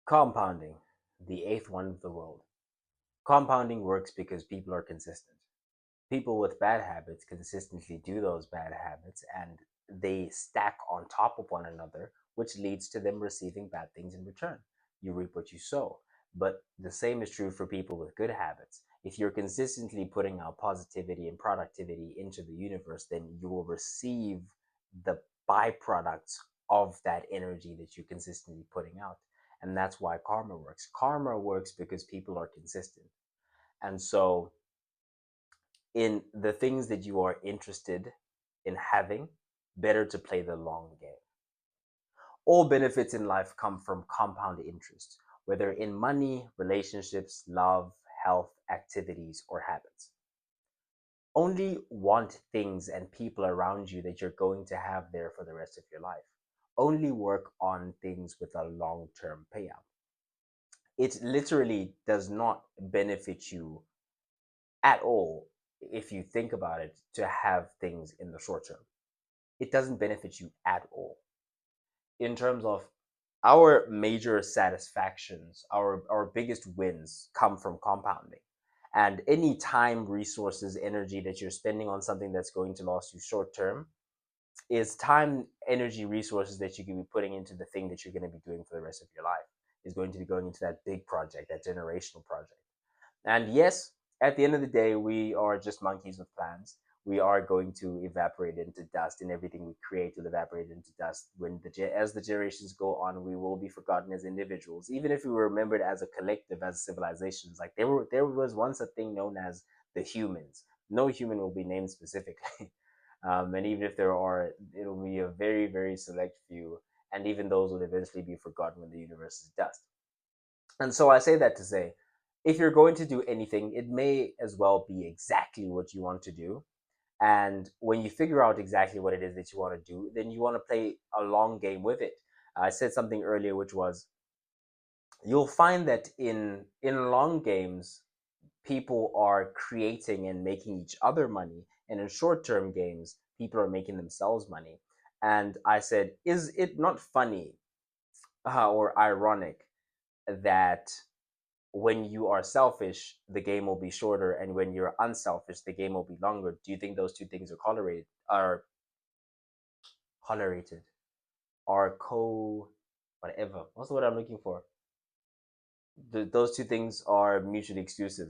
Compounding, the eighth one of the world. Compounding works because people are consistent. People with bad habits consistently do those bad habits and they stack on top of one another, which leads to them receiving bad things in return. You reap what you sow. But the same is true for people with good habits. If you're consistently putting out positivity and productivity into the universe, then you will receive the byproducts of that energy that you're consistently putting out. And that's why karma works. Karma works because people are consistent. And so, in the things that you are interested in having, better to play the long game. All benefits in life come from compound interest, whether in money, relationships, love, health, activities, or habits. Only want things and people around you that you're going to have there for the rest of your life. Only work on things with a long term payout. It literally does not benefit you at all if you think about it to have things in the short term. It doesn't benefit you at all. In terms of our major satisfactions, our biggest wins come from compounding. And any time, resources, energy that you're spending on something that's going to last you short term is time, energy, resources that you can be putting into the thing that you're going to be doing for the rest of your life, is going to be going into that big project, that generational project. And yes, at the end of the day, we are just monkeys with plans. We are going to evaporate into dust, and everything we create will evaporate into dust. As the generations go on, we will be forgotten as individuals, even if we were remembered as a collective, as civilizations. Like there was once a thing known as the humans. No human will be named specifically, and even if there are, it'll be a very very select few, and even those will eventually be forgotten when the universe is dust. And so I say that to say, if you're going to do anything, it may as well be exactly what you want to do. And when you figure out exactly what it is that you want to do, then you want to play a long game with it. I said something earlier, which was you'll find that in long games, people are creating and making each other money, and in short term games, people are making themselves money. And I said, is it not funny or ironic that when you are selfish, the game will be shorter, and when you're unselfish, the game will be longer? Do you think those two things are tolerated? Are tolerated? Are co whatever? What's the word I'm looking for? Those two things are mutually exclusive.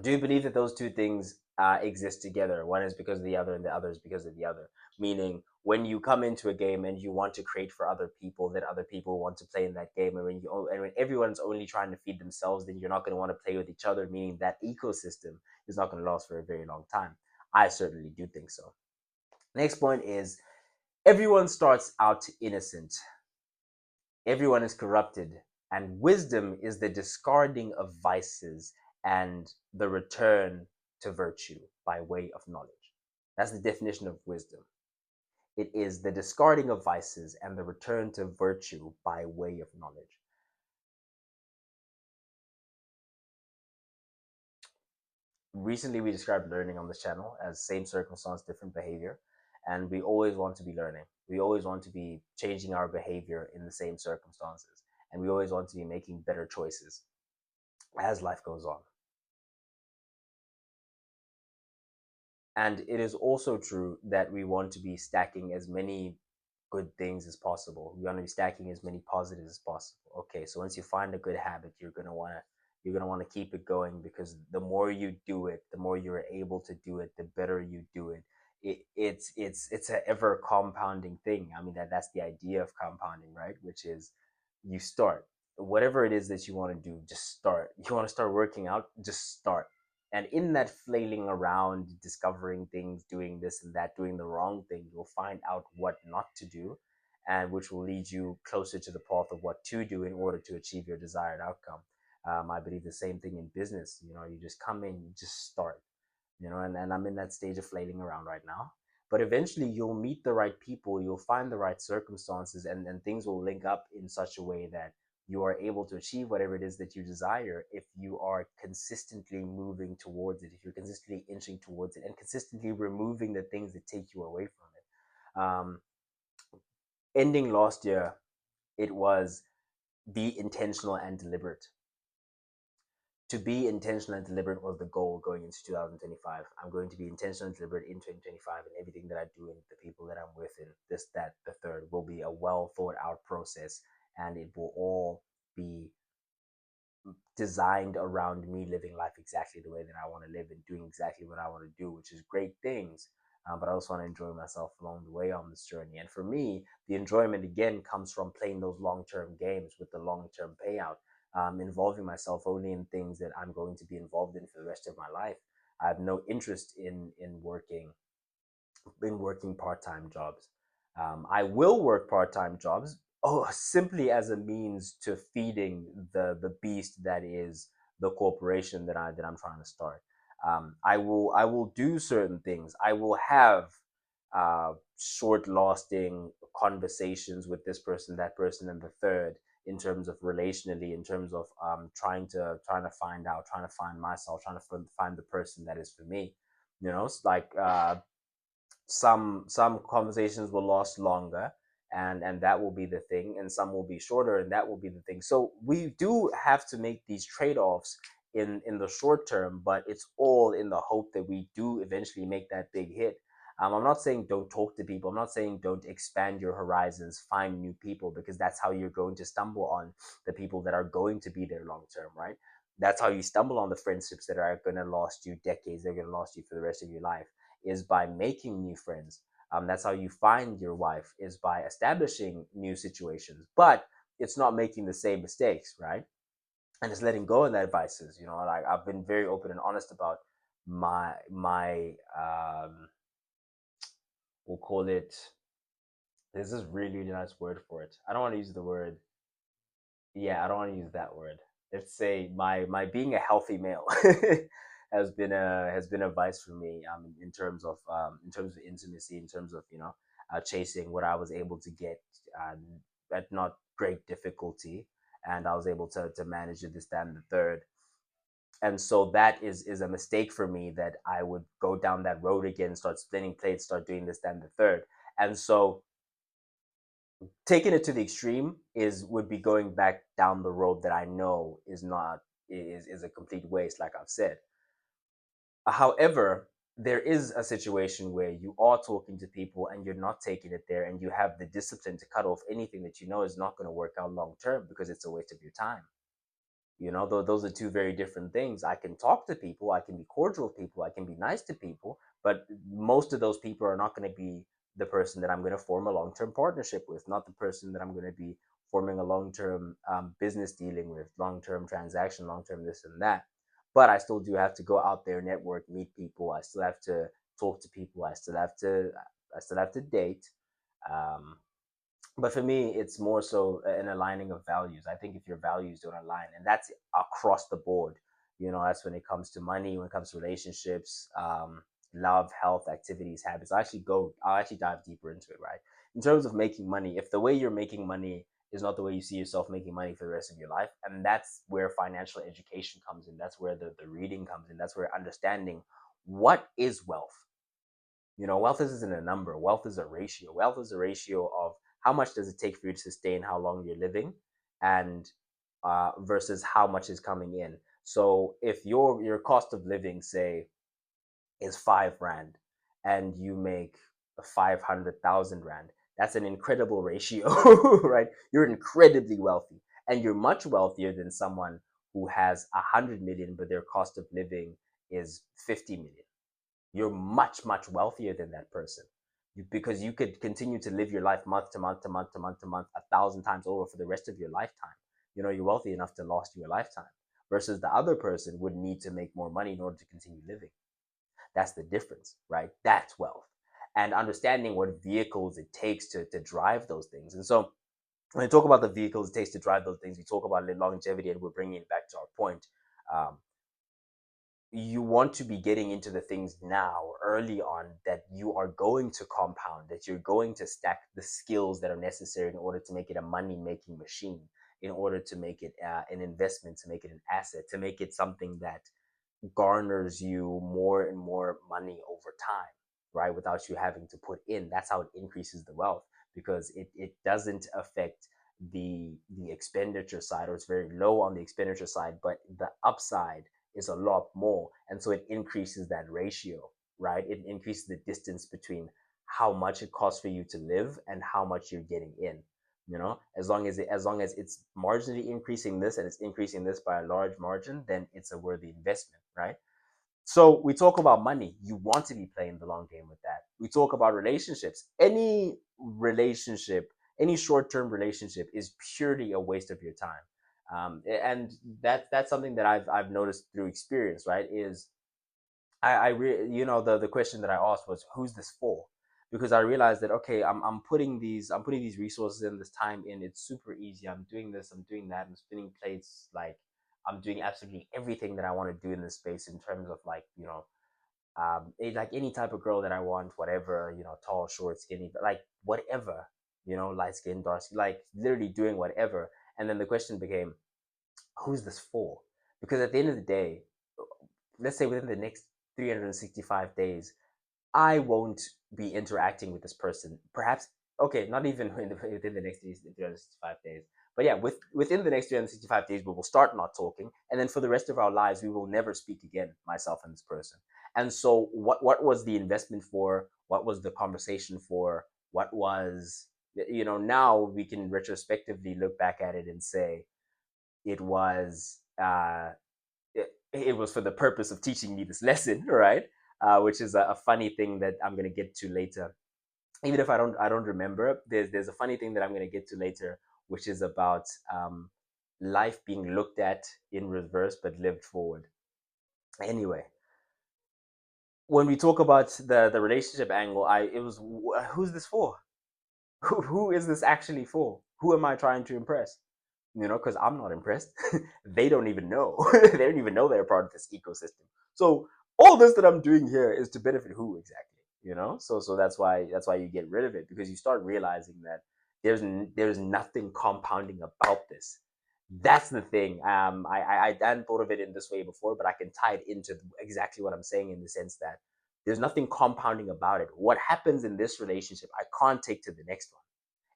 Do you believe that those two things exist together? One is because of the other, and the other is because of the other. Meaning, when you come into a game and you want to create for other people, then other people want to play in that game. And when everyone's only trying to feed themselves, then you're not going to want to play with each other. Meaning that ecosystem is not going to last for a very long time. I certainly do think so. Next point is everyone starts out innocent. Everyone is corrupted, and wisdom is the discarding of vices and the return to virtue by way of knowledge. That's the definition of wisdom. It is the discarding of vices and the return to virtue by way of knowledge. Recently, we described learning on this channel as same circumstance, different behavior. And we always want to be learning. We always want to be changing our behavior in the same circumstances. And we always want to be making better choices as life goes on. And it is also true that we want to be stacking as many good things as possible. We want to be stacking as many positives as possible. Okay, so once you find a good habit, you're gonna want to keep it going, because the more you do it, the more you're able to do it, the better you do it. It's an ever compounding thing. I mean, that's the idea of compounding, right? Which is you start whatever it is that you want to do, just start. You want to start working out, just start. And in that flailing around, discovering things, doing this and that, doing the wrong thing, you'll find out what not to do, and which will lead you closer to the path of what to do in order to achieve your desired outcome. I believe the same thing in business. You just come in, you just start. And I'm in that stage of flailing around right now. But eventually, you'll meet the right people, you'll find the right circumstances, and things will link up in such a way that you are able to achieve whatever it is that you desire if you are consistently moving towards it, if you're consistently inching towards it, and consistently removing the things that take you away from it. Ending last year, it was be intentional and deliberate. To be intentional and deliberate was the goal going into 2025. I'm going to be intentional and deliberate in 2025, and everything that I do and the people that I'm with in this, that, the third will be a well thought out process, and it will all be designed around me living life exactly the way that I want to live and doing exactly what I want to do, which is great things. But I also want to enjoy myself along the way on this journey. And for me, the enjoyment again comes from playing those long term games with the long term payout, involving myself only in things that I'm going to be involved in for the rest of my life. I have no interest in working part-time jobs. I will work part-time jobs, simply as a means to feeding the beast that is the corporation that I'm trying to start. I will do certain things. I will have short-lasting conversations with this person, that person, and the third, in terms of relationally, in terms of trying to find out, trying to find myself, trying to find the person that is for me. It's like some conversations will last longer, and that will be the thing, and some will be shorter, and that will be the thing. So we do have to make these trade-offs in the short term, but it's all in the hope that we do eventually make that big hit. I'm not saying don't talk to people. I'm not saying don't expand your horizons, find new people, because that's how you're going to stumble on the people that are going to be there long term, right? That's how you stumble on the friendships that are going to last you decades. They're going to last you for the rest of your life, is by making new friends. That's how you find your wife, is by establishing new situations. But it's not making the same mistakes, right? And it's letting go of that vices. Like I've been very open and honest about my we'll call it. There's this really really nice word for it. I don't want to use the word. Yeah, I don't want to use that word. Let's say my being a healthy male has been a vice for me, in terms of intimacy, in terms of chasing what I was able to get, uh, at not great difficulty, and I was able to manage it, this, that, and the third. And so that is a mistake for me, that I would go down that road again, start splitting plates, start doing this, that, and the third. And so taking it to the extreme is would be going back down the road that I know is not is a complete waste, like I've said. However, there is a situation where you are talking to people and you're not taking it there, and you have the discipline to cut off anything that you know is not going to work out long term, because it's a waste of your time. Those are two very different things. I can talk to people, I can be cordial with people, I can be nice to people, but most of those people are not going to be the person that I'm going to form a long term partnership with, not the person that I'm going to be forming a long term business dealing with, long term transaction, long term this and that. But I still do have to go out there, network, meet people. I still have to talk to people. I still have to date. Um, but for me, it's more so an aligning of values. I think if your values don't align, and that's across the board, that's when it comes to money, when it comes to relationships, love, health, activities, habits. I'll actually dive deeper into it, right? In terms of making money, if the way you're making money is not the way you see yourself making money for the rest of your life, and that's where financial education comes in, that's where the reading comes in, that's where understanding what is wealth. Wealth isn't a number. Wealth is a ratio. Wealth is a ratio of how much does it take for you to sustain how long you're living, and versus how much is coming in. So if your cost of living, say, is 5 rand, and you make 500,000 rand, that's an incredible ratio, right? You're incredibly wealthy, and you're much wealthier than someone who has 100 million, but their cost of living is 50 million. You're much much wealthier than that person, because you could continue to live your life month to month to month to month to month 1,000 times over for the rest of your lifetime. You're wealthy enough to last you a lifetime, versus the other person would need to make more money in order to continue living. That's the difference, right? That's wealth. And understanding what vehicles it takes to drive those things. And so when we talk about the vehicles it takes to drive those things, we talk about longevity, and we're bringing it back to our point. um, you want to be getting into the things now early on, that you are going to compound, that you're going to stack the skills that are necessary in order to make it a money making machine, in order to make it an investment, to make it an asset, to make it something that garners you more and more money over time, right? Without you having to put in. That's how it increases the wealth, because it doesn't affect the expenditure side, or it's very low on the expenditure side, but the upside is a lot more, and so it increases that ratio, right? It increases the distance between how much it costs for you to live and how much you're getting in. As long as it's marginally increasing this and it's increasing this by a large margin, then it's a worthy investment, right? So we talk about money. You want to be playing the long game with that. We talk about relationships. Any relationship, any short-term relationship, is purely a waste of your time. And that's something that I've noticed through experience. Right? Is the question that I asked was, who's this for? Because I realized that, okay, I'm putting these resources in, this time in. It's super easy. I'm doing this, I'm doing that, I'm spinning plates, like I'm doing absolutely everything that I want to do in this space, in terms of, like, like any type of girl that I want, whatever, tall, short, skinny, but like whatever, light skin, dark skin, like literally doing whatever. And then the question became, who's this for? Because at the end of the day, let's say within the next 365 days, I won't be interacting with this person. Perhaps, okay, not even within the next 365 days. But yeah, within the next 365 days, we will start not talking. And then for the rest of our lives, we will never speak again, myself and this person. And so, what was the investment for? What was the conversation for? What was, now we can retrospectively look back at it and say it was, it was for the purpose of teaching me this lesson, right? Which is a funny thing that I'm gonna get to later. Even if I don't remember, there's a funny thing that I'm gonna get to later, which is about life being looked at in reverse but lived forward. Anyway, when we talk about the relationship angle, it was, who's this for? Who is this actually for? Who am I trying to impress? Because I'm not impressed. They don't even know. They don't even know they're part of this ecosystem. So all this that I'm doing here is to benefit who exactly? So that's why you get rid of it, because you start realizing that there's nothing compounding about this. That's the thing. I hadn't thought of it in this way before, but I can tie it into exactly what I'm saying, in the sense that there's nothing compounding about it. What happens in this relationship, I can't take to the next one,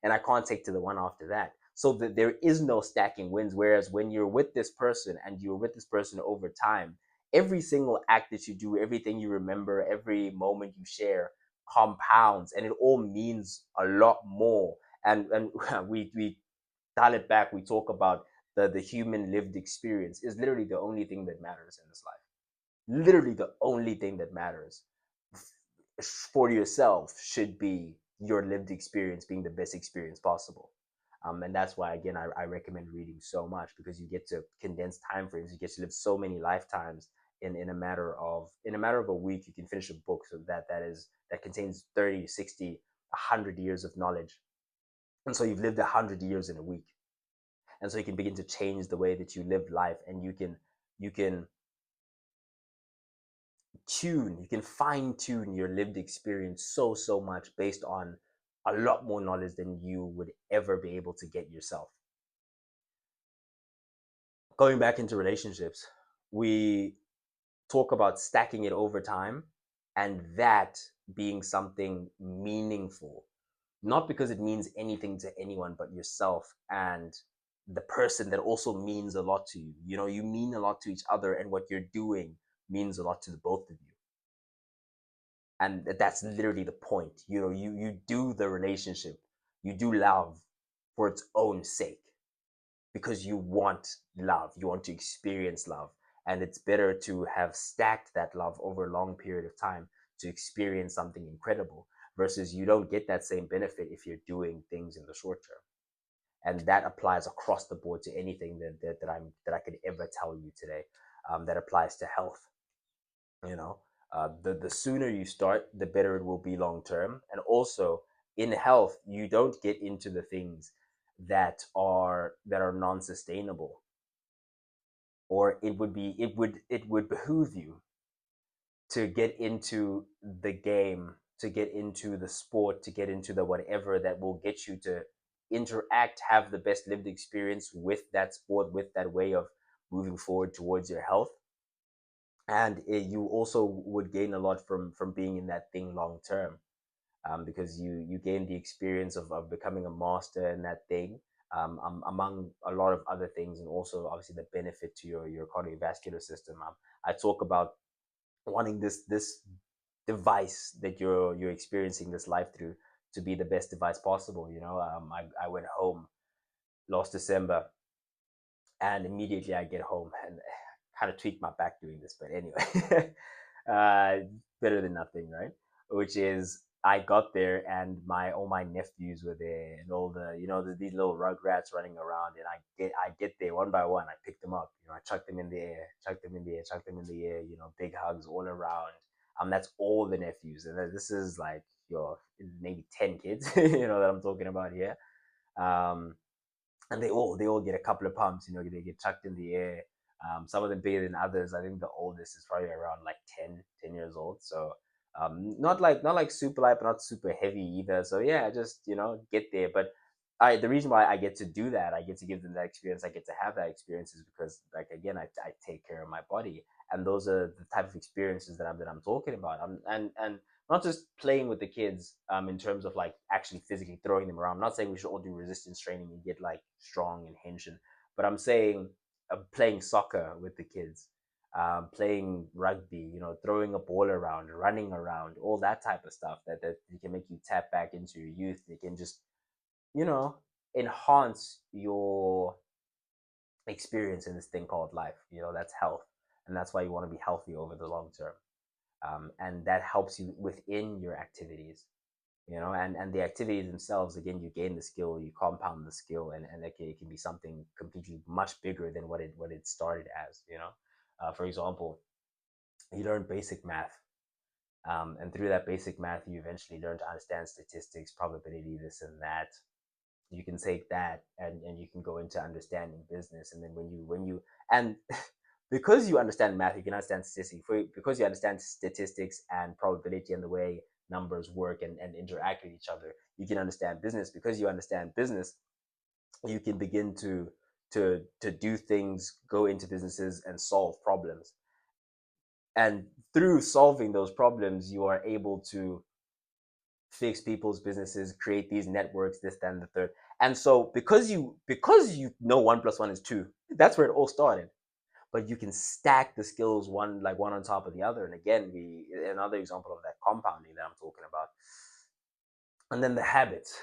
and I can't take to the one after that. So that there is no stacking wins. Whereas when you're with this person, and you're with this person over time, every single act that you do, everything you remember, every moment you share compounds, and it all means a lot more. And we dial it back. We talk about the human lived experience is literally the only thing that matters in this life. Literally the only thing that matters for yourself should be your lived experience being the best experience possible. And that's why, again, I recommend reading so much, because you get to condense time frames. You get to live so many lifetimes in a matter of a week. You can finish a book, so that contains 30, 60, 100 years of knowledge. And so you've lived 100 years in a week. And so you can begin to change the way that you live life, and you can you can fine tune your lived experience so much, based on a lot more knowledge than you would ever be able to get yourself. Going back into relationships, we talk about stacking it over time, and that being something meaningful, not because it means anything to anyone but yourself and the person that also means a lot to you. You mean a lot to each other, and what you're doing means a lot to the both of you. And that's literally the point. You do the relationship, you do love for its own sake, because you want love, you want to experience love. And it's better to have stacked that love over a long period of time to experience something incredible, versus you don't get that same benefit if you're doing things in the short term. And that applies across the board to anything that I could ever tell you today. That applies to health. you know the sooner you start, the better it will be long term. And also, in health, you don't get into the things that are non-sustainable, or it would behoove you to get into the game, to get into the sport, to get into the whatever that will get you to interact, have the best lived experience with that sport, with that way of moving forward towards your health. And you also would gain a lot from being in that thing long term, because you gain the experience of becoming a master in that thing. among a lot of other things, and also obviously the benefit to your cardiovascular system. I talk about wanting this device that you're experiencing this life through to be the best device possible. I went home last December, and immediately I get home and kind of tweak my back doing this, but anyway, better than nothing, right? Which is I got there and my all my nephews were there and all these little rugrats running around, and I get there one by one. I pick them up, I chuck them in the air, chuck them in the air, chuck them in the air. Big hugs all around. That's all the nephews, and this is like your maybe 10 kids, that I'm talking about here. Um, and they all get a couple of pumps. They get chucked in the air. Some of them bigger than others. I think the oldest is probably around like 10 years old. So not like super light, but not super heavy either. So yeah, just get there. But the reason why I get to do that, I get to give them that experience, I get to have that experience, is because, like, again, I take care of my body, and those are the type of experiences that I'm talking about. And not just playing with the kids, in terms of like actually physically throwing them around. I'm not saying we should all do resistance training and get like strong and henching, but I'm saying playing soccer with the kids, playing rugby, throwing a ball around, running around, all that type of stuff that you can make you tap back into your youth. It can just, you know, enhance your experience in this thing called life. That's health. And that's why you want to be healthy over the long term. And that helps you within your activities, and the activities themselves, again, you gain the skill, you compound the skill, and it can be something completely much bigger than what it started as. For example, you learn basic math, and through that basic math you eventually learn to understand statistics, probability, this and that. You can take that, and you can go into understanding business, and then when you and because you understand math, you can understand statistics. Because you understand statistics and probability and the way numbers work and interact with each other, you can understand business. Because you understand business, you can begin to do things, go into businesses and solve problems. And through solving those problems, you are able to fix people's businesses, create these networks, this, that, and the third. And so because you know one plus one is two, that's where it all started. But you can stack the skills one on top of the other. And again, another example of that compounding that I'm talking about. And then the habits.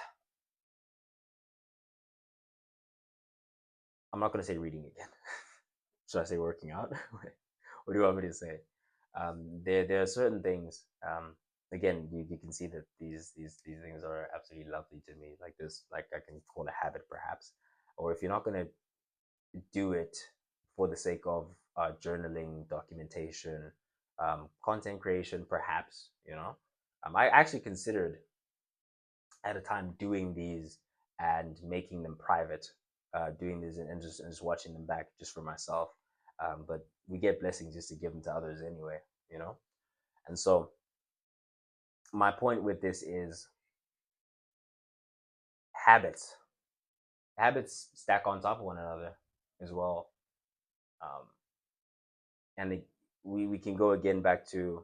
I'm not going to say reading again. Should I say working out? What do you want me to say? There are certain things. Again, you can see that these things are absolutely lovely to me. Like this, like I can call a habit perhaps. Or if you're not going to do it for the sake of journaling, documentation, content creation, perhaps. I actually considered at a time doing these and making them private, doing these and just watching them back just for myself. But we get blessings just to give them to others anyway, you know. And so my point with this is habits. Habits stack on top of one another as well. Um, and we can go again back to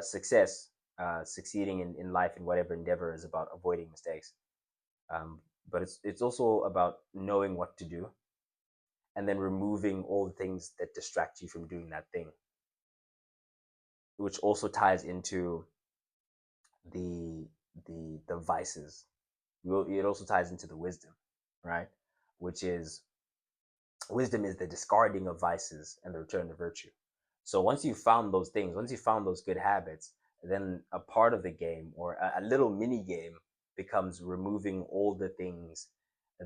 success, succeeding in life in whatever endeavor is about avoiding mistakes. Um, but it's also about knowing what to do, and then removing all the things that distract you from doing that thing, which also ties into the the vices. It also ties into the wisdom, right? Which is wisdom is the discarding of vices and the return to virtue. So once you found those things, once you found those good habits, then a part of the game, or a little mini game, becomes removing all the things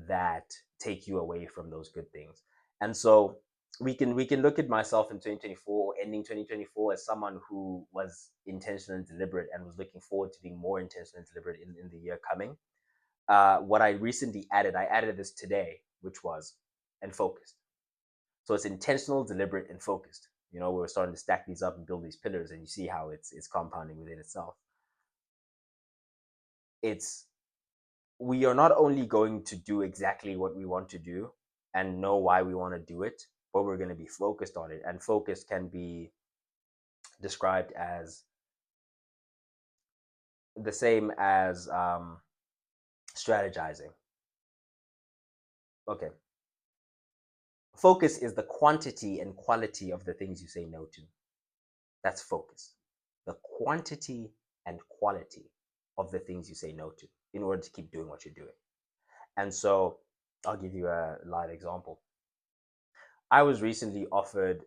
that take you away from those good things. And so we can look at myself in 2024, or ending 2024, as someone who was intentional and deliberate, and was looking forward to being more intentional and deliberate in the year coming. What I recently added, I added this today, which was and focused. So it's intentional, deliberate, and focused. We're starting to stack these up and build these pillars, and you see how it's compounding within itself. It's We are not only going to do exactly what we want to do and know why we want to do it, but we're going to be focused on it. And focus can be described as the same as strategizing. Okay. Focus is the quantity and quality of the things you say no to. That's focus. The quantity and quality of the things you say no to in order to keep doing what you're doing. And so I'll give you a live example. I was recently offered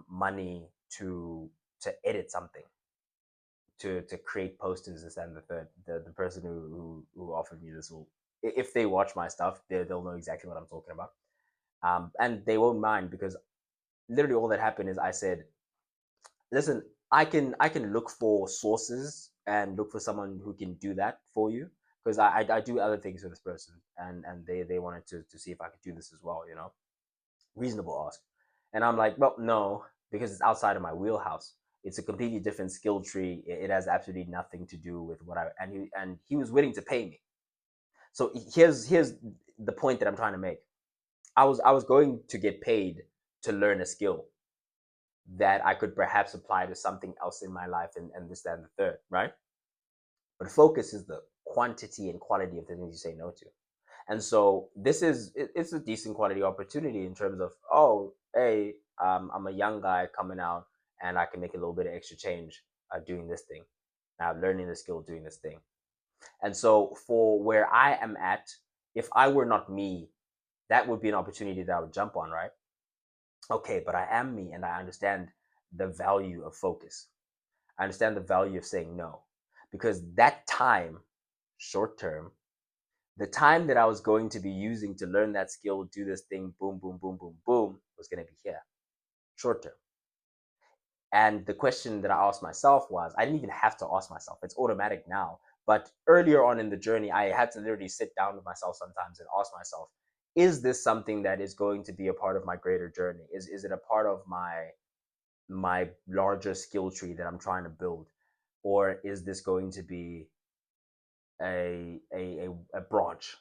money to to edit something, to create posters, this and the third. The person who offered me this will, if they watch my stuff, they'll know exactly what I'm talking about. And they won't mind because literally all that happened is I said, listen, I can look for sources and look for someone who can do that for you because I do other things for this person, and they wanted to see if I could do this as well, reasonable ask. And I'm like, well, no, because it's outside of my wheelhouse. It's a completely different skill tree. It has absolutely nothing to do with what I, and he was willing to pay me. So here's the point that I'm trying to make. I was going to get paid to learn a skill that I could perhaps apply to something else in my life, and this, that, and the third, right? But focus is the quantity and quality of the things you say no to. And so it's a decent quality opportunity in terms of, oh, hey, I'm a young guy coming out and I can make a little bit of extra change doing this thing. Now learning the skill doing this thing. And so for where I am at, if I were not me, that would be an opportunity that I would jump on, right? Okay, but I am me and I understand the value of focus. I understand the value of saying no because that time, short term, the time that I was going to be using to learn that skill, do this thing, boom, boom, boom, boom, boom, was going to be here, short term. And the question that I asked myself was, I didn't even have to ask myself, it's automatic now. But earlier on in the journey, I had to literally sit down with myself sometimes and ask myself, is this something that is going to be a part of my greater journey? Is it a part of my larger skill tree that I'm trying to build? Or is this going to be a branch,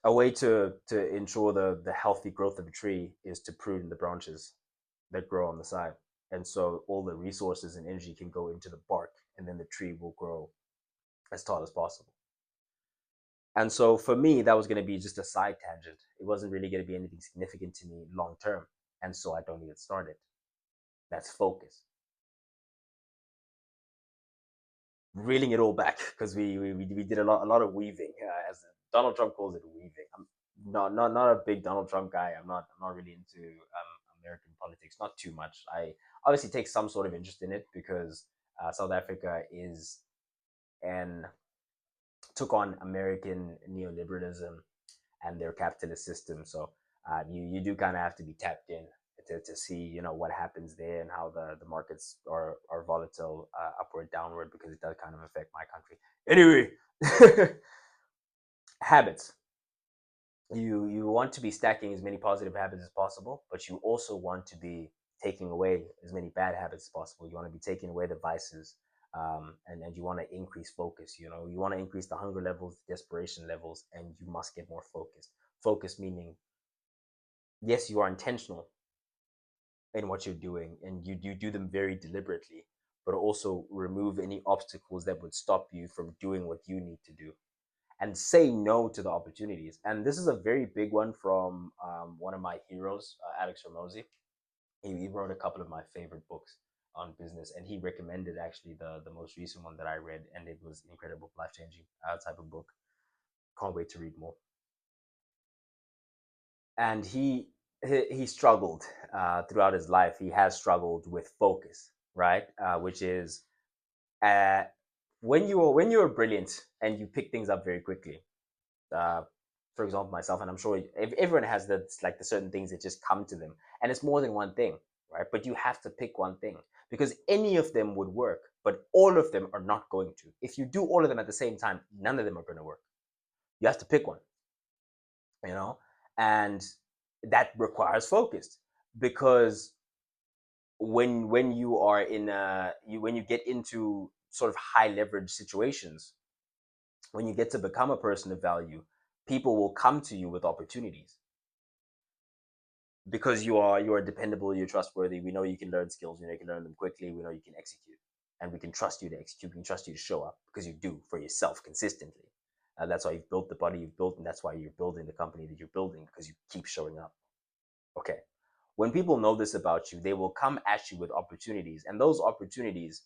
a way to ensure the healthy growth of a tree is to prune the branches that grow on the side, and so all the resources and energy can go into the bark, and then the tree will grow as tall as possible. And so for me, that was going to be just a side tangent. It wasn't really going to be anything significant to me long term, and so I don't even start it. That's focus. Reeling it all back because we did a lot of weaving, as Donald Trump calls it, weaving. I'm not a big Donald Trump guy. I'm not really into American politics, not too much. I obviously take some sort of interest in it because South Africa is and took on American neoliberalism and their capitalist system. So you do kind of have to be tapped in to see what happens there and how the markets are volatile, upward, downward, because it does kind of affect my country. Anyway, habits. You want to be stacking as many positive habits as possible, but you also want to be taking away as many bad habits as possible. You want to be taking away the vices, and you want to increase focus. You want to increase the hunger levels, desperation levels, and you must get more focused. Focus meaning, yes, you are intentional in what you're doing, and you do them very deliberately, but also remove any obstacles that would stop you from doing what you need to do, and say no to the opportunities. And this is a very big one from one of my heroes, Alex Ramosi. He wrote a couple of my favorite books on business, and he recommended actually the most recent one that I read, and it was incredible, life changing type of book. Can't wait to read more. And he struggled throughout his life. He has struggled with focus, right? Which is uh, when you're brilliant and you pick things up very quickly. uh, for example, myself, and I'm sure everyone has that, like the certain things that just come to them, and it's more than one thing, right? But you have to pick one thing because any of them would work, but all of them are not going to. If you do all of them at the same time, none of them are going to work. You have to pick one, you know, and that requires focus because when you are in when you get into sort of high leverage situations, when you get to become a person of value, people will come to you with opportunities because you are dependable, you're trustworthy. We know you can learn skills, we know you can learn them quickly, we know you can execute, and we can trust you to execute, we can trust you to show up because you do for yourself consistently. That's why you've built the body you've built, and that's why you're building the company that you're building, because you keep showing up. Okay. When people know this about you, they will come at you with opportunities, and those opportunities,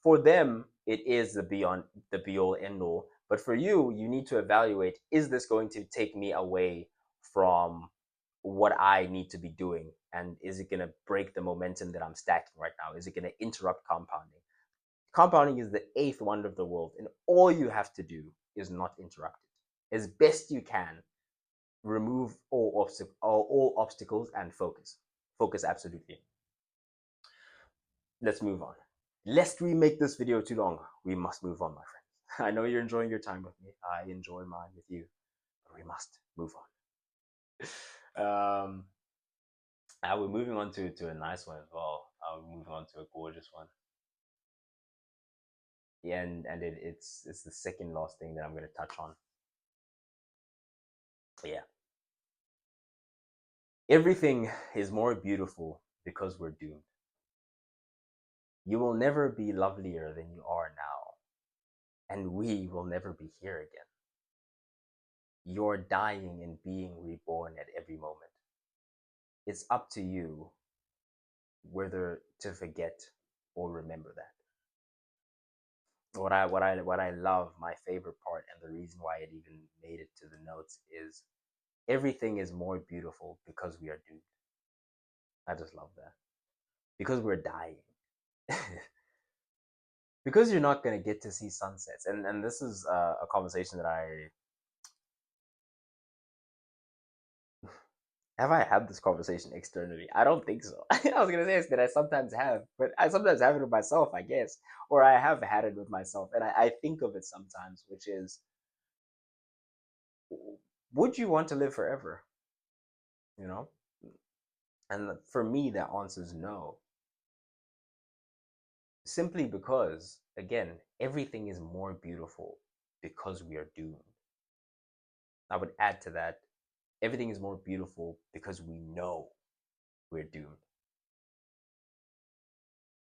for them, it is the be all end all. But for you, you need to evaluate: is this going to take me away from what I need to be doing, and is it going to break the momentum that I'm stacking right now? Is it going to interrupt compounding? Compounding is the eighth wonder of the world, and all you have to do is not interrupt it as best you can. Remove all obstacles and focus. Focus absolutely. Let's move on. Lest we make this video too long, we must move on, my friends. I know you're enjoying your time with me. I enjoy mine with you, but we must move on. We're moving on to a nice one as well. We're moving on to a gorgeous one. Yeah, and it's the second last thing that I'm going to touch on. Yeah. Everything is more beautiful because we're doomed. You will never be lovelier than you are now, and we will never be here again. You're dying and being reborn at every moment. It's up to you whether to forget or remember that. What I love, my favorite part, and the reason why it even made it to the notes is everything is more beautiful because we are doomed. I just love that. Because we're dying. Because you're not going to get to see sunsets. And this is a conversation that have I had this conversation externally? I don't think so. I was gonna say that I sometimes have, but I sometimes have it with myself, I guess, or I have had it with myself, and I think of it sometimes, which is, would you want to live forever? You know, and for me, that answer is no. Simply because, again, everything is more beautiful because we are doomed. I would add to that, everything is more beautiful because we know we're doomed.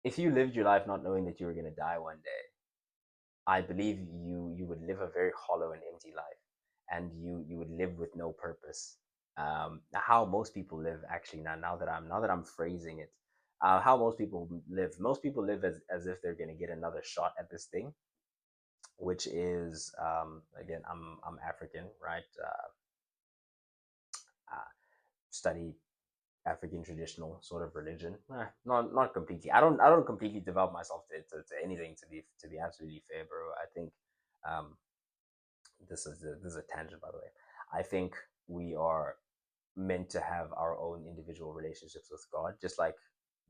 If you lived your life not knowing that you were going to die one day, I believe you would live a very hollow and empty life, and you would live with no purpose. How most people live, actually, now that I'm phrasing it, how most people live as if they're going to get another shot at this thing, which is, again, I'm African, right? Study African traditional sort of religion. Not completely. I don't completely develop myself to anything, to be absolutely fair, bro. I think, um, this is a tangent, by the way. I think we are meant to have our own individual relationships with God, just like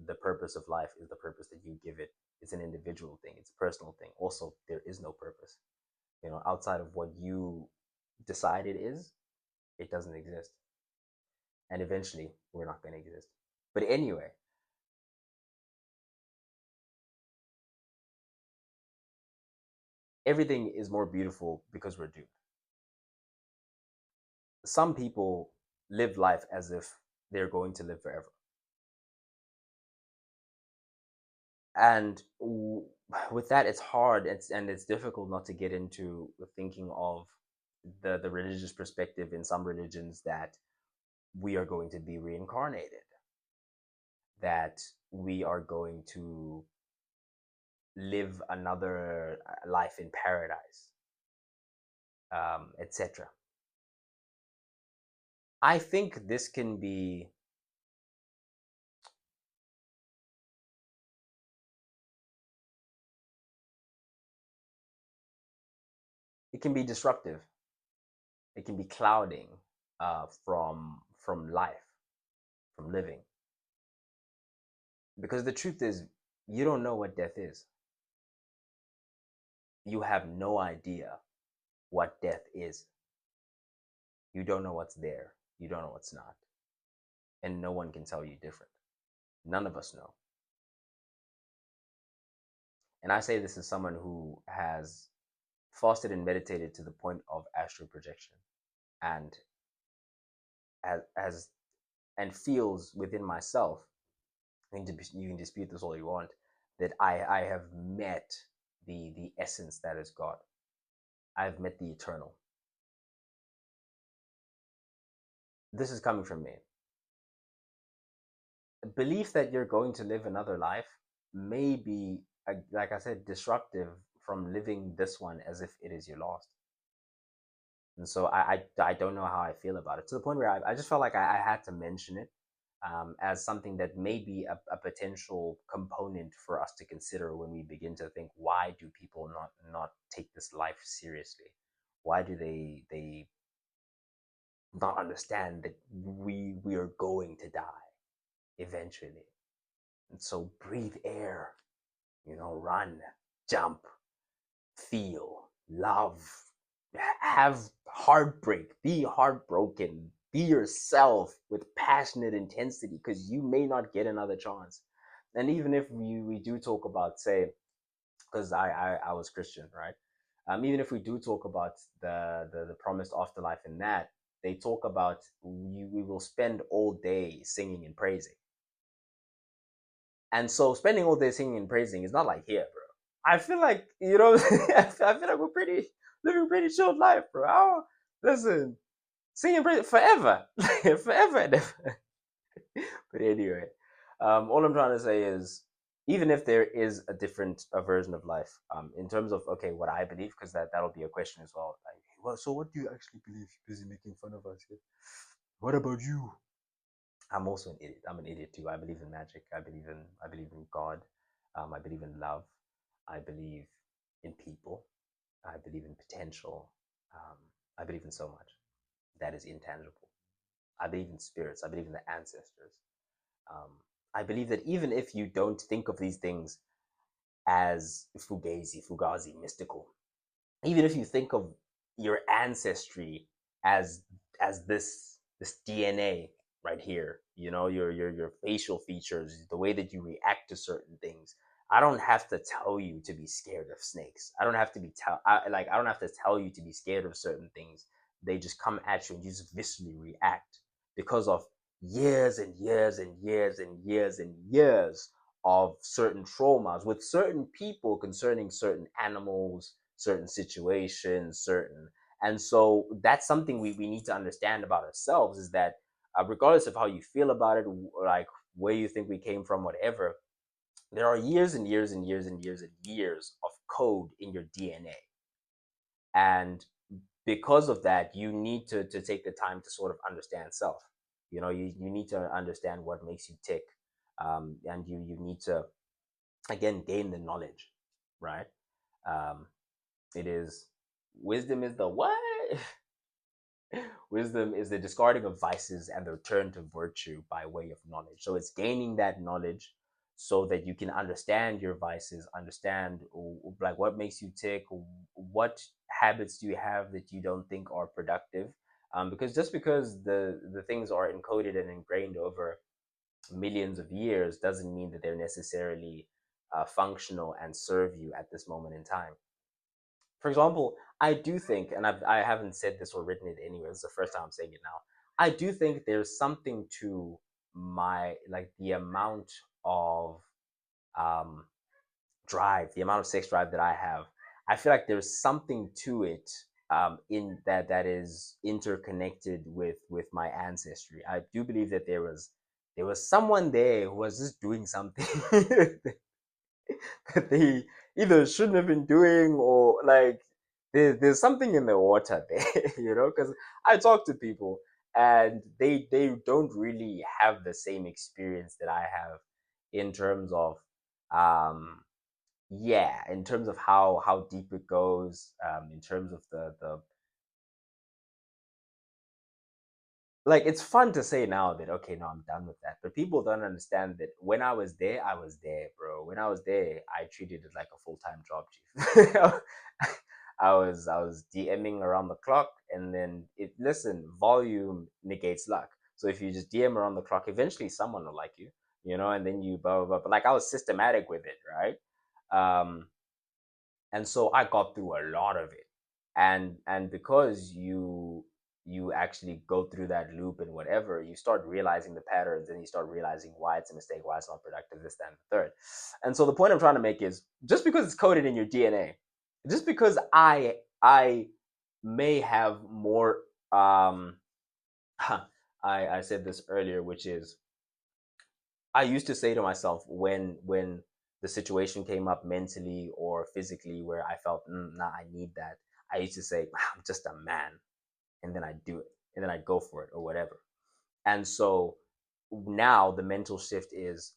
the purpose of life is the purpose that you give it. It's an individual thing. It's a personal thing. Also, there is no purpose. Outside of what you decide it is, it doesn't exist, and eventually, we're not going to exist. But anyway, everything is more beautiful because we're doomed. Some people live life as if they're going to live forever. And with that, it's hard, and it's difficult not to get into thinking of the religious perspective in some religions, that we are going to be reincarnated, that we are going to live another life in paradise, etc. I think this can be, it can be disruptive. It can be clouding, from life, from living, because the truth is, you don't know what death is. You have no idea what death is. You don't know what's there. You don't know what's not, and no one can tell you different. None of us know. And I say this as someone who has fasted and meditated to the point of astral projection, and has and feels within myself, and you can dispute this all you want, that I have met the essence that is God. I've met the eternal. This is coming from me. Belief that you're going to live another life may be, like I said, disruptive from living this one as if it is your last. And so I don't know how I feel about it, to the point where I just felt like I had to mention it, as something that may be a potential component for us to consider when we begin to think, why do people not take this life seriously? Why do they not understand that we are going to die eventually? And so breathe air, run, jump, feel, love, have heartbreak, be heartbroken, be yourself with passionate intensity, because you may not get another chance. And even if we do talk about, say, because I was Christian, right? Even if we do talk about the promised afterlife in that, they talk about we will spend all day singing and praising. And so spending all day singing and praising is not like here, bro. I feel like, I feel like we're pretty living a pretty chilled life, bro. Listen, singing and praising forever, forever and ever. But anyway, all I'm trying to say is, even if there is a different version of life, in terms of, okay, what I believe, because that'll be a question as well. Like, well, so what do you actually believe? You're busy making fun of us here. What about you? I'm also an idiot. I'm an idiot too. I believe in magic. I believe in God. I believe in love. I believe in people. I believe in potential. Um, I believe in so much that is intangible. I believe in spirits. I believe in the ancestors. Um, I believe that even if you don't think of these things as fugazi, mystical, even if you think of your ancestry as this DNA right here, your facial features, the way that you react to certain things. I don't have to tell you to be scared of snakes. I don't have to I don't have to tell you to be scared of certain things. They just come at you and you just viscerally react because of years and years and years and years and years of certain traumas with certain people concerning certain animals, certain situations, certain. And so that's something we need to understand about ourselves, is that regardless of how you feel about it, like where you think we came from, whatever, there are years and years and years and years and years of code in your DNA. And because of that, you need to take the time to sort of understand self. You need to understand what makes you tick. And you need to, again, gain the knowledge, right? Um, it is wisdom is the what? Wisdom is the discarding of vices and the return to virtue by way of knowledge. So it's gaining that knowledge so that you can understand your vices, understand like what makes you tick, what habits do you have that you don't think are productive. Because just because the things are encoded and ingrained over millions of years doesn't mean that they're necessarily functional and serve you at this moment in time. For example, I do think, and I haven't said this or written it anywhere. This is the first time I'm saying it now. I do think there's something to my, like, the amount of um, drive, the amount of sex drive that I have. I feel like there's something to it, in that is interconnected with my ancestry. I do believe that there was someone there who was just doing something that they either shouldn't have been doing, or like there's something in the water there, because I talk to people and they don't really have the same experience that I have in terms of, yeah, in terms of how deep it goes, in terms of the like, it's fun to say now that, okay, no, I'm done with that, but people don't understand that when I was there, bro. When I was there, I treated it like a full-time job, chief. I was DMing around the clock, and then listen, volume negates luck. So if you just DM around the clock, eventually someone will like you, and then you blah blah blah. But like, I was systematic with it, right? um and so I got through a lot of it. And because you actually go through that loop and whatever, you start realizing the patterns, and you start realizing why it's a mistake, why it's not productive, this, that, and the third. And so the point I'm trying to make is, just because it's coded in your DNA, just because I I may have more I said this earlier, which is I used to say to myself when the situation came up mentally or physically where I felt, nah, I need that. I used to say, I'm just a man, and then I do it, and then I go for it or whatever. And so now the mental shift is,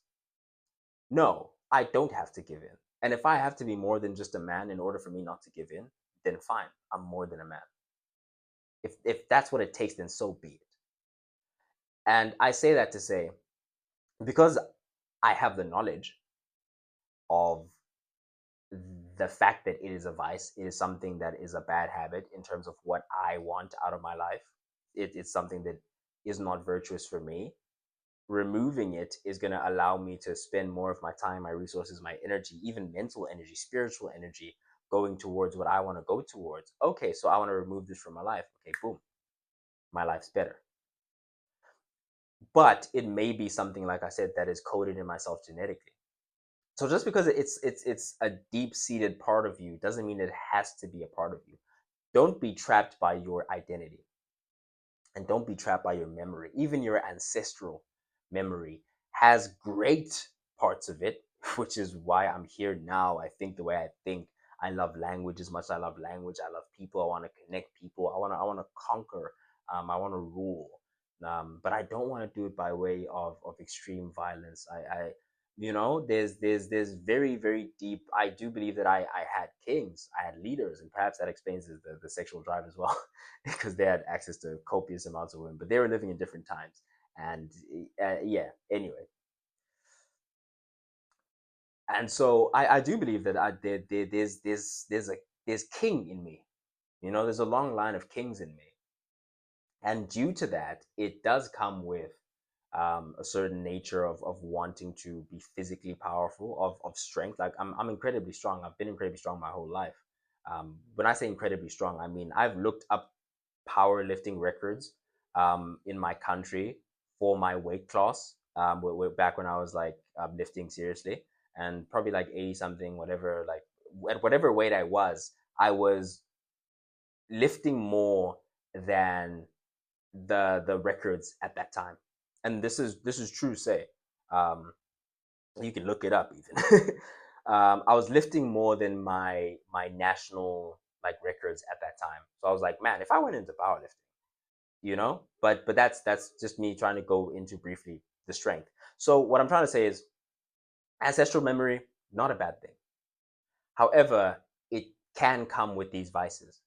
no, I don't have to give in. And if I have to be more than just a man in order for me not to give in, then fine, I'm more than a man. If that's what it takes, then so be it. And I say that to say, because I have the knowledge of the fact that it is a vice, it is something that is a bad habit in terms of what I want out of my life. It's something that is not virtuous for me. Removing it is going to allow me to spend more of my time, my resources, my energy, even mental energy, spiritual energy, going towards what I want to go towards. Okay, so I want to remove this from my life. Okay, boom, my life's better. But it may be something, like I said, that is coded in myself genetically. So just because it's a deep seated part of you doesn't mean it has to be a part of you. Don't be trapped by your identity, and don't be trapped by your memory. Even your ancestral memory has great parts of it, which is why I'm here now. I think the way I think. I love language as much as I love language. I love people. I want to connect people. I want to conquer. I want to rule. But I don't want to do it by way of extreme violence. There's very, very deep. I do believe that I had kings, I had leaders, and perhaps that explains the sexual drive as well, because they had access to copious amounts of women, but they were living in different times. And yeah, anyway, and so I do believe that there's king in me. There's a long line of kings in me, and due to that, it does come with a certain nature of wanting to be physically powerful, of strength. Like I'm incredibly strong. I've been incredibly strong my whole life. When I say incredibly strong, I mean I've looked up powerlifting records in my country for my weight class. Back when I was like lifting seriously, and probably like 80 something, whatever. Like at whatever weight I was lifting more than the records at that time. And this is true. Say, um, you can look it up even. I was lifting more than my national like records at that time. So I was like, man, if I went into powerlifting, but that's just me trying to go into briefly the strength. So what I'm trying to say is ancestral memory, not a bad thing. However, it can come with these vices,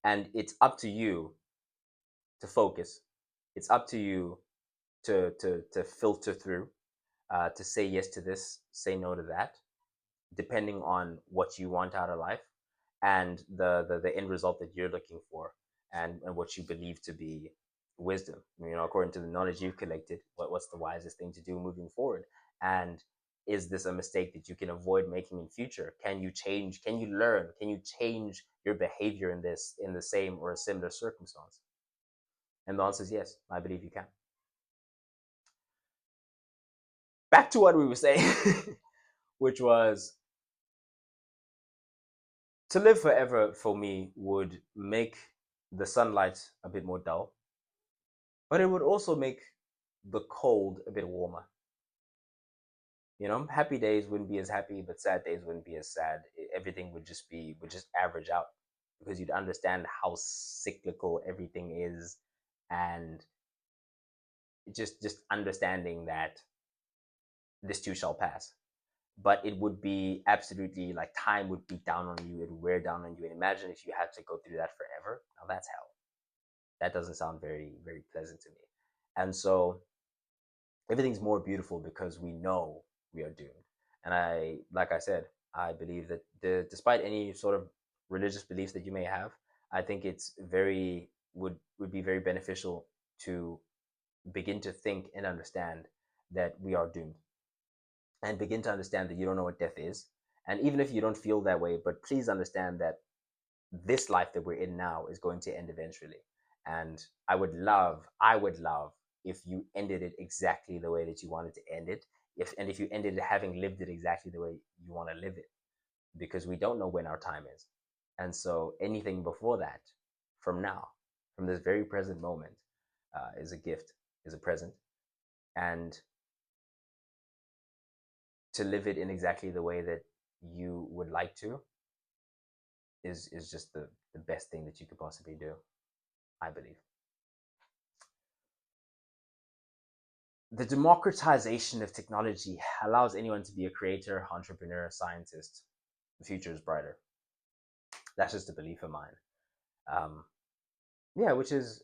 and it's up to you to focus. It's up to you to filter through, to say yes to this, say no to that, depending on what you want out of life, and the end result that you're looking for, and what you believe to be wisdom, according to the knowledge you've collected. What's the wisest thing to do moving forward? And is this a mistake that you can avoid making in future? Can you change? Can you learn? Can you change your behavior in the same or a similar circumstance? And the answer is yes, I believe you can. Back to what we were saying, which was, to live forever for me would make the sunlight a bit more dull, but it would also make the cold a bit warmer. Happy days wouldn't be as happy, but sad days wouldn't be as sad. Everything would just average out, because you'd understand how cyclical everything is, and just understanding that this too shall pass. But it would be absolutely like time would beat down on you, it would wear down on you. And imagine if you had to go through that forever. Now that's hell. That doesn't sound very, very pleasant to me. And so everything's more beautiful because we know we are doomed. And like I said, I believe that despite any sort of religious beliefs that you may have, I think it's very would be very beneficial to begin to think and understand that we are doomed, and begin to understand that you don't know what death is. And even if you don't feel that way, but please understand that this life that we're in now is going to end eventually. And I would love if you ended it exactly the way that you wanted to end it. If you ended it having lived it exactly the way you want to live it, because we don't know when our time is. And so anything before that, from now, from this very present moment, is a gift, is a present. And to live it in exactly the way that you would like to is just the best thing that you could possibly do, I believe. The democratization of technology allows anyone to be a creator, entrepreneur, scientist. The future is brighter. That's just a belief of mine. Um, yeah, which is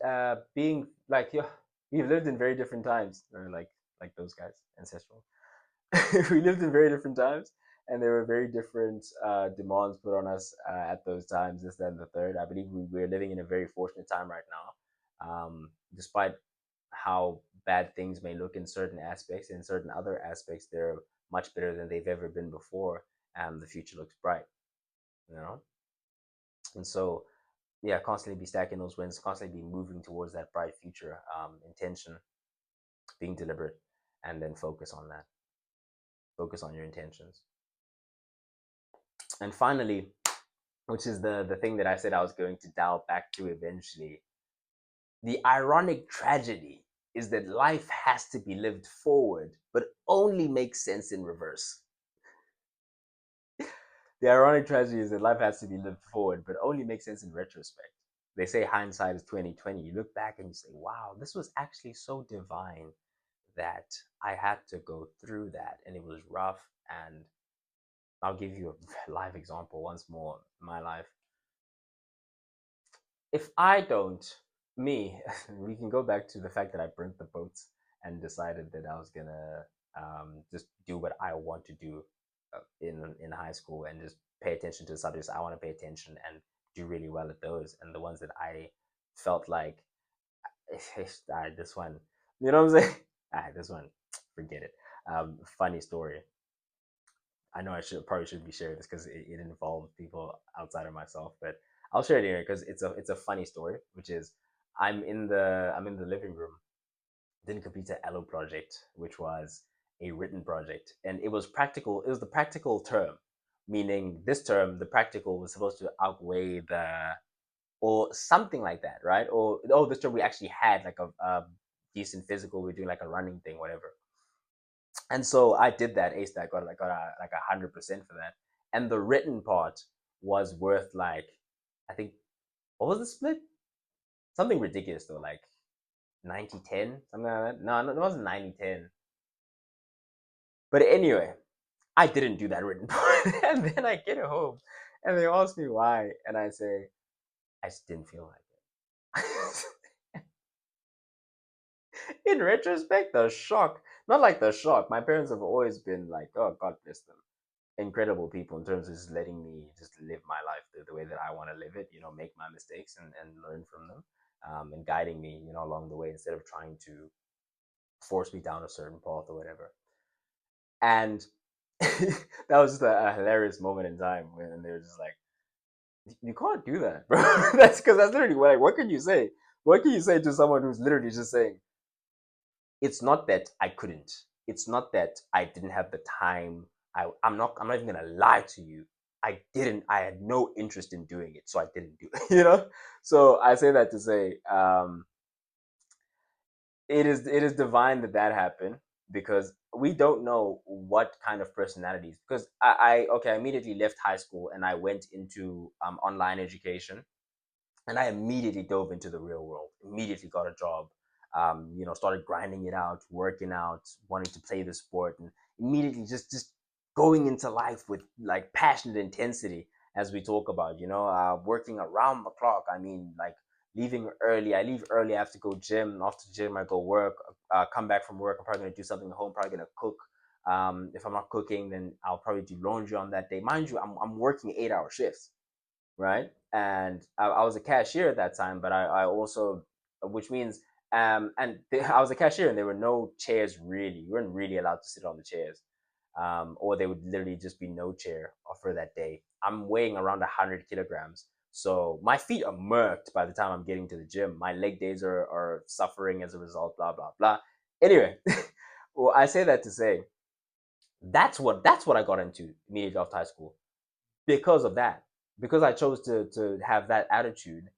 being like, yeah, we've lived in very different times, or like those guys, ancestral. We lived in very different times, and there were very different demands put on us at those times. This, that, and the third. I believe we're living in a very fortunate time right now, despite how bad things may look in certain aspects. In certain other aspects, they're much better than they've ever been before, and the future looks bright. You know, and so yeah, constantly be stacking those wins, constantly be moving towards that bright future. Intention, being deliberate, and then focus on that. Focus on your intentions. And finally, which is the thing that I said I was going to dial back to eventually, the ironic tragedy is that life has to be lived forward, but only makes sense in reverse. The ironic tragedy is that life has to be lived forward, but only makes sense in retrospect. They say hindsight is 2020. You look back and you say, wow, this was actually so divine that I had to go through that, and it was rough. And I'll give you a live example once more. My life, if I don't, me, we can go back to the fact that I burnt the boats and decided that I was gonna just do what I want to do in high school, and just pay attention to the subjects I want to pay attention and do really well at those, and the ones that I felt like, this one, you know what I'm saying? This one, forget it. Funny story. I know I should be sharing this because it involves people outside of myself, but I'll share it here because it's a funny story, which is I'm in the living room, didn't complete an LO project, which was a written project, and it was practical. It was the practical term, meaning this term the practical was supposed to outweigh the, or something like that, right? Or oh, this term we actually had like a decent physical. We're doing like a running thing, whatever. And so I did that. Ace that got like 100% for that. And the written part was worth like, I think, what was the split? Something ridiculous though, like 90-10, something like that. No, it wasn't 90-10. But anyway, I didn't do that written part. And then I get home and they ask me why. And I say, I just didn't feel like it. In retrospect, the shock, not like the shock. My parents have always been like, oh, God bless them, incredible people in terms of just letting me just live my life the way that I want to live it, make my mistakes and learn from them, and guiding me, along the way instead of trying to force me down a certain path or whatever. And that was just a hilarious moment in time when they were just like, you can't do that, bro. That's because that's literally what can you say? What can you say to someone who's literally just saying, it's not that I couldn't. It's not that I didn't have the time. I'm not even gonna lie to you. I had no interest in doing it, so I didn't do it. So I say that to say, it is divine that happened, because we don't know what kind of personalities. Because I immediately left high school and I went into online education, and I immediately dove into the real world. Immediately got a job. Started grinding it out, working out, wanting to play the sport, and immediately just going into life with like passionate intensity, as we talk about. Working around the clock. I mean, like leaving early. I leave early. I have to go gym. After the gym, I go work. Come back from work. I'm probably gonna do something at home. Probably gonna cook. If I'm not cooking, then I'll probably do laundry on that day. Mind you, I'm working 8-hour shifts, right? And I was a cashier at that time, but I also, which means, I was a cashier, and there were no chairs really. You weren't really allowed to sit on the chairs, or there would literally just be no chair for that day. I'm weighing around 100 kilograms, so my feet are murked by the time I'm getting to the gym. My leg days are suffering as a result. Blah blah blah. Anyway, well, I say that to say that's what I got into immediately after high school, because of that. because I chose to have that attitude.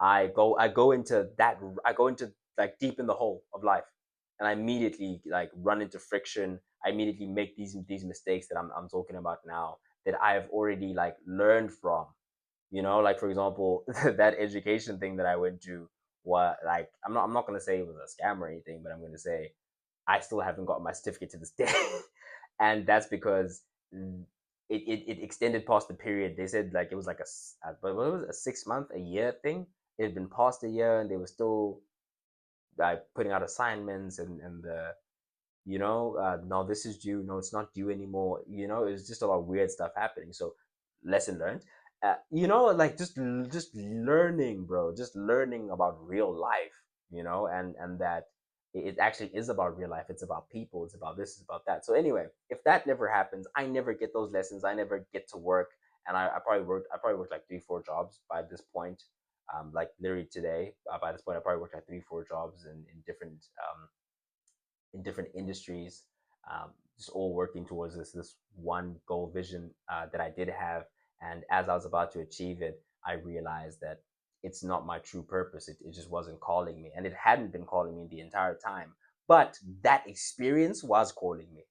I go into like deep in the hole of life, and I immediately like run into friction. I immediately make these mistakes that I'm talking about now, that I have already like learned from. Like for example, that education thing that I went to, what like I'm not gonna say it was a scam or anything, but I'm gonna say I still haven't got my certificate to this day. And that's because it extended past the period. They said like it was like but what was it, a 6 month, a year thing. It had been past a year, and they were still like putting out assignments, and no, this is due, no, it's not due anymore. It was just a lot of weird stuff happening. So lesson learned. Like just learning, bro, just learning about real life. And that it actually is about real life. It's about people, it's about this, it's about that. So anyway, if that never happens, I never get those lessons, I never get to work. And I probably worked like 3 4 jobs by this point. Like literally today, by this point I probably worked like 3 4 jobs in different industries, just all working towards this one goal vision that I did have. And as I was about to achieve it, I realized that it's not my true purpose. It just wasn't calling me, and it hadn't been calling me the entire time. But that experience was calling me.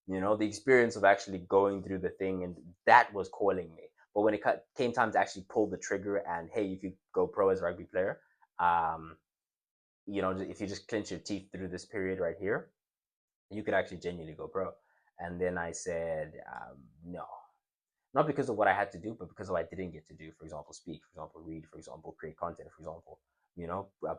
The experience of actually going through the thing, and that was calling me. But when it came time to actually pull the trigger and hey, you could go pro as a rugby player, um, if you just clench your teeth through this period right here, you could actually genuinely go pro. And then I said, no, not because of what I had to do, but because of what I didn't get to do. For example, speak, for example, read, for example, create content, for example,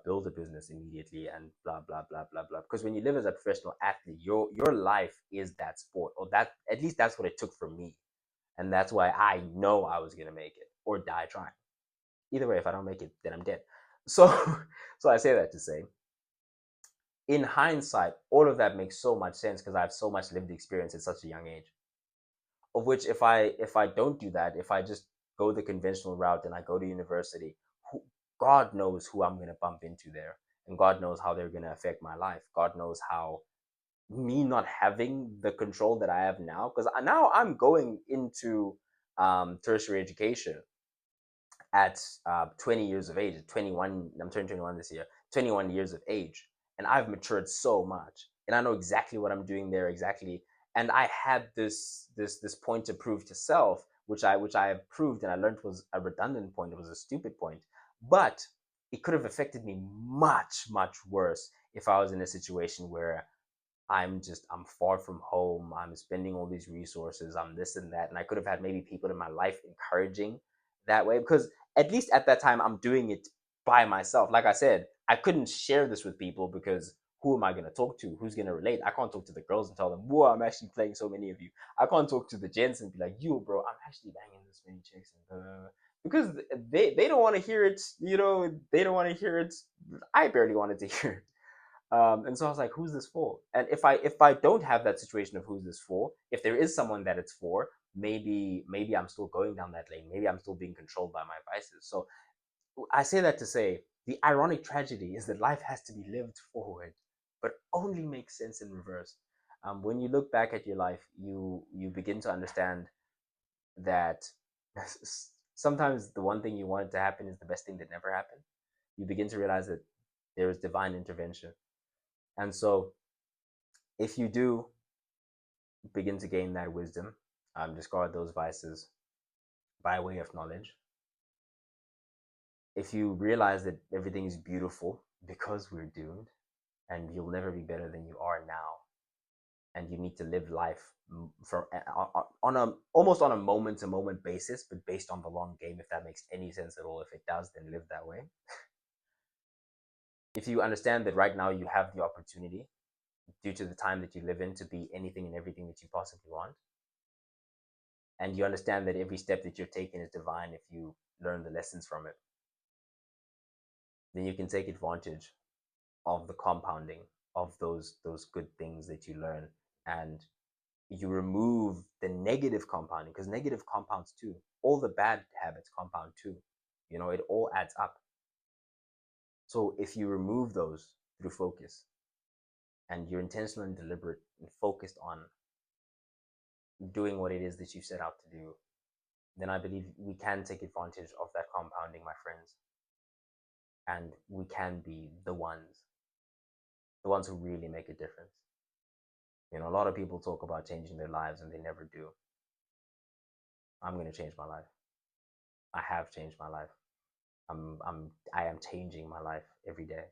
build a business immediately, and blah blah blah blah blah. Because when you live as a professional athlete, your life is that sport, or that at least that's what it took for me, and that's why I know I was gonna make it or die trying. Either way, if I don't make it, then I'm dead. So, so I say that to say, in hindsight, all of that makes so much sense because I have so much lived experience at such a young age. Of which, if I don't do that, if I just go the conventional route and I go to university, who, God knows who I'm gonna bump into there, and God knows how they're gonna affect my life. God knows how me not having the control that I have now, because now I'm going into tertiary education at 20 years of age, 21. I'm turning 21 this year. 21 years of age, and I've matured so much, and I know exactly what I'm doing there exactly. And I had this point to prove to self, which I have proved, and I learned was a redundant point. It was a stupid point, but it could have affected me much worse if I was in a situation where I'm far from home. I'm spending all these resources. I'm this and that. And I could have had maybe people in my life encouraging that way, because at least at that time I'm doing it by myself. Like I said, I couldn't share this with people because who am I going to talk to? Who's going to relate? I can't talk to the girls and tell them, whoa, I'm actually playing so many of you. I can't talk to the gents and be like, yo, bro, I'm actually banging this many chicks. Because they don't want to hear it. They don't want to hear it. I barely wanted to hear it. And so I was like, who's this for? And if I don't have that situation of who's this for, if there is someone that it's for, maybe I'm still going down that lane. Maybe I'm still being controlled by my vices. So I say that to say the ironic tragedy is that life has to be lived forward, but only makes sense in reverse. When you look back at your life, you begin to understand that sometimes the one thing you wanted to happen is the best thing that never happened. You begin to realize that there is divine intervention. And so if you do begin to gain that wisdom, discard those vices by way of knowledge, if you realize that everything is beautiful because we're doomed and you'll never be better than you are now, and you need to live life from on a almost on a moment to moment basis, but based on the long game, if that makes any sense at all. If it does, then live that way. If you understand that right now you have the opportunity, due to the time that you live in, to be anything and everything that you possibly want, and you understand that every step that you're taking is divine if you learn the lessons from it, then you can take advantage of the compounding of those good things that you learn, and you remove the negative compounding, because negative compounds too. All the bad habits compound too. It all adds up. So if you remove those through focus, and you're intentional and deliberate and focused on doing what it is that you set out to do, then I believe we can take advantage of that compounding, my friends, and we can be the ones who really make a difference. You know, a lot of people talk about changing their lives and they never do. I'm going to change my life. I have changed my life. I am changing my life every day.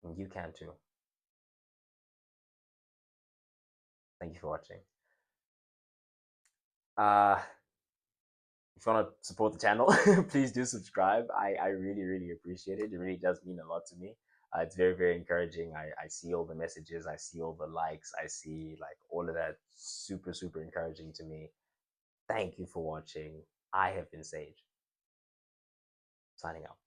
And you can too. Thank you for watching. Uh, if you want to support the channel, please do subscribe. I really, really appreciate it. It really does mean a lot to me. It's very, very encouraging. I see all the messages, I see all the likes, I see like all of that. Super, super encouraging to me. Thank you for watching. I have been Sage, signing out.